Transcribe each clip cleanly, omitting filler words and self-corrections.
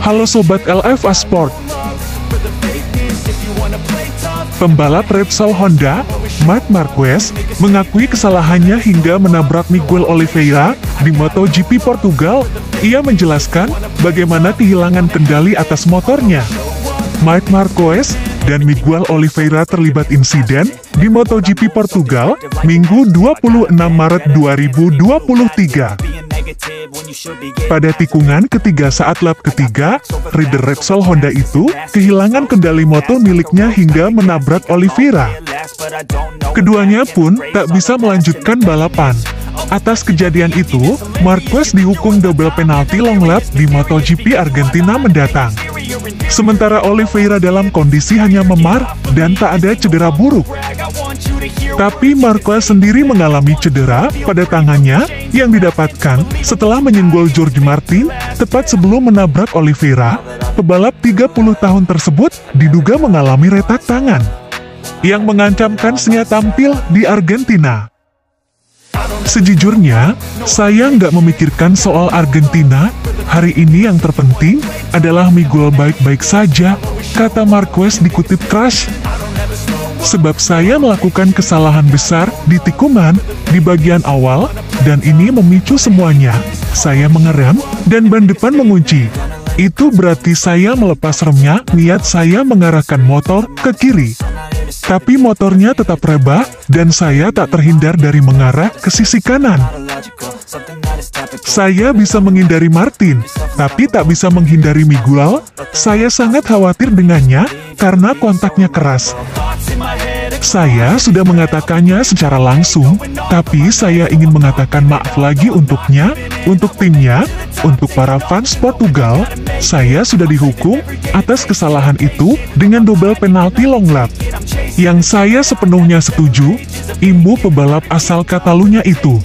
Halo Sobat LFA Sport. Pembalap Repsol Honda, Marc Marquez, mengakui kesalahannya hingga menabrak Miguel Oliveira di MotoGP Portugal. Ia menjelaskan bagaimana kehilangan kendali atas motornya. Marc Marquez dan Miguel Oliveira terlibat insiden di MotoGP Portugal, Minggu 26 Maret 2023. Pada tikungan ketiga saat lap ketiga, rider Repsol Honda itu kehilangan kendali motor miliknya hingga menabrak Oliveira. Keduanya pun tak bisa melanjutkan balapan. Atas kejadian itu, Marquez dihukum double penalti long lap di MotoGP Argentina mendatang. Sementara Oliveira dalam kondisi hanya memar dan tak ada cedera buruk. Tapi Marquez sendiri mengalami cedera pada tangannya yang didapatkan setelah menyenggol Jorge Martin tepat sebelum menabrak Oliveira. Pebalap 30 tahun tersebut diduga mengalami retak tangan yang mengancam kansnya tampil di Argentina. Sejujurnya, saya nggak memikirkan soal Argentina. Hari ini yang terpenting adalah Miguel baik-baik saja, kata Marquez dikutip Crash. Sebab saya melakukan kesalahan besar di tikungan di bagian awal, dan ini memicu semuanya. Saya mengerem, dan ban depan mengunci. Itu berarti saya melepas remnya, niat saya mengarahkan motor ke kiri. Tapi motornya tetap rebah, dan saya tak terhindar dari mengarah ke sisi kanan. Saya bisa menghindari Martin, tapi tak bisa menghindari Miguel. Saya sangat khawatir dengannya, karena kontaknya keras. Saya sudah mengatakannya secara langsung, tapi saya ingin mengatakan maaf lagi untuknya, untuk timnya, untuk para fans Portugal. Saya sudah dihukum atas kesalahan itu dengan double penalti long lap. Yang saya sepenuhnya setuju, imbu pebalap asal Catalunya itu.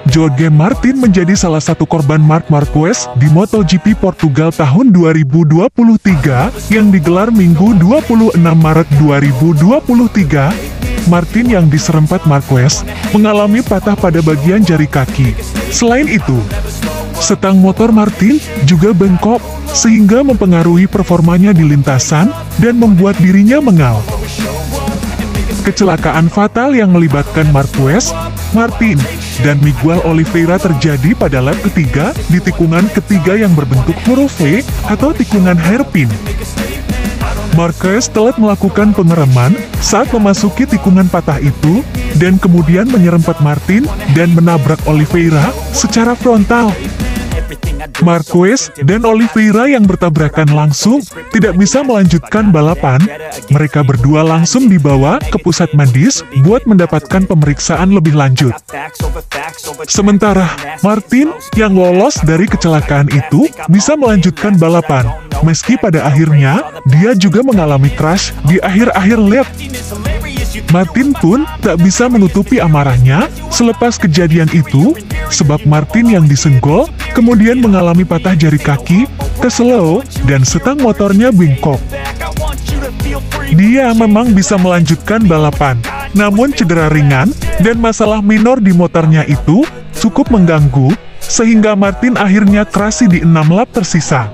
Jorge Martin menjadi salah satu korban Marc Marquez di MotoGP Portugal tahun 2023 yang digelar Minggu 26 Maret 2023. Martin yang diserempat Marquez mengalami patah pada bagian jari kaki. Selain itu, setang motor Martin juga bengkok sehingga mempengaruhi performanya di lintasan dan membuat dirinya mengal. Kecelakaan fatal yang melibatkan Marquez, Martin, dan Miguel Oliveira terjadi pada lap ketiga di tikungan ketiga yang berbentuk huruf V atau tikungan hairpin. Marquez telat melakukan pengereman saat memasuki tikungan patah itu, dan kemudian menyerempet Martin dan menabrak Oliveira secara frontal. Marquez dan Oliveira yang bertabrakan langsung tidak bisa melanjutkan balapan. Mereka berdua langsung dibawa ke pusat medis buat mendapatkan pemeriksaan lebih lanjut. Sementara Martin yang lolos dari kecelakaan itu bisa melanjutkan balapan, meski pada akhirnya dia juga mengalami crash di akhir-akhir lap. Martin pun tak bisa menutupi amarahnya selepas kejadian itu, sebab Martin yang disenggol kemudian mengalami patah jari kaki, keseleo, dan setang motornya bengkok. Dia memang bisa melanjutkan balapan, namun cedera ringan dan masalah minor di motornya itu cukup mengganggu, sehingga Martin akhirnya krasi di 6 lap tersisa.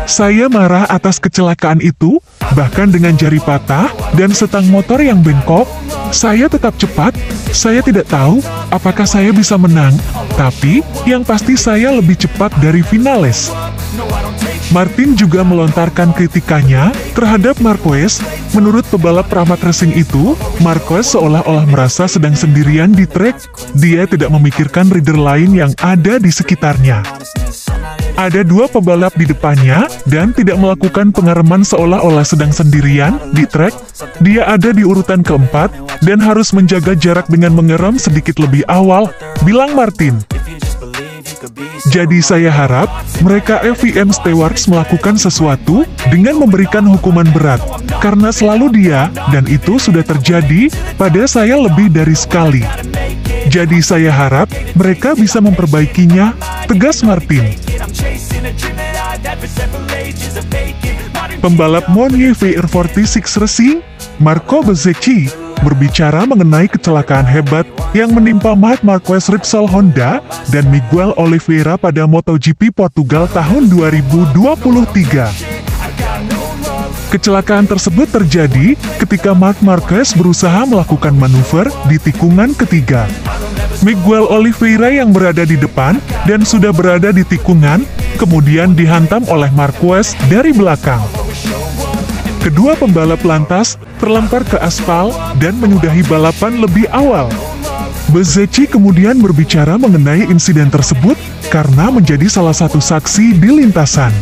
Saya marah atas kecelakaan itu, bahkan dengan jari patah dan setang motor yang bengkok. Saya tetap cepat. Saya tidak tahu apakah saya bisa menang, tapi yang pasti saya lebih cepat dari Vinales. Martin juga melontarkan kritikannya terhadap Marquez. Menurut pebalap Pramac Racing itu, Marquez seolah-olah merasa sedang sendirian di trek. Dia tidak memikirkan rider lain yang ada di sekitarnya. Ada dua pebalap di depannya, dan tidak melakukan pengereman seolah-olah sedang sendirian di trek. Dia ada di urutan keempat, dan harus menjaga jarak dengan mengerem sedikit lebih awal, bilang Martin. Jadi saya harap mereka FIM Stewards melakukan sesuatu dengan memberikan hukuman berat, karena selalu dia, dan itu sudah terjadi pada saya lebih dari sekali. Jadi saya harap mereka bisa memperbaikinya, tegas Martin. Pembalap Monier VR46 Racing, Marco Bezzecchi, berbicara mengenai kecelakaan hebat yang menimpa Marc Marquez Repsol Honda dan Miguel Oliveira pada MotoGP Portugal tahun 2023. Kecelakaan tersebut terjadi ketika Marc Marquez berusaha melakukan manuver di tikungan ketiga. Miguel Oliveira yang berada di depan dan sudah berada di tikungan, kemudian dihantam oleh Marquez dari belakang. Kedua pembalap lantas terlempar ke aspal dan menyudahi balapan lebih awal. Bezzecchi kemudian berbicara mengenai insiden tersebut karena menjadi salah satu saksi di lintasan.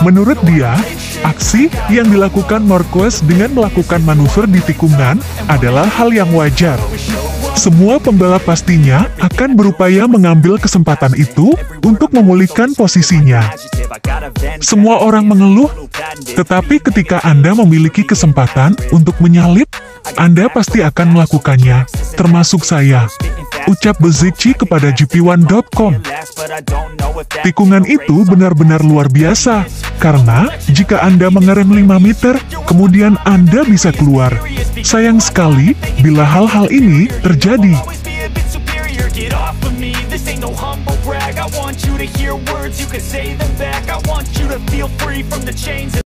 Menurut dia, aksi yang dilakukan Marquez dengan melakukan manuver di tikungan adalah hal yang wajar. Semua pembalap pastinya akan berupaya mengambil kesempatan itu untuk memulihkan posisinya. Semua orang mengeluh, tetapi ketika Anda memiliki kesempatan untuk menyalip, Anda pasti akan melakukannya, termasuk saya, ucap Bezzecchi kepada GP1.com. Tikungan itu benar-benar luar biasa, karena jika Anda mengerem 5 meter, kemudian Anda bisa keluar. Sayang sekali bila hal-hal ini terjadi. Get off of me, this ain't no humble brag. I want you to hear words, you can say them back. I want you to feel free from the chains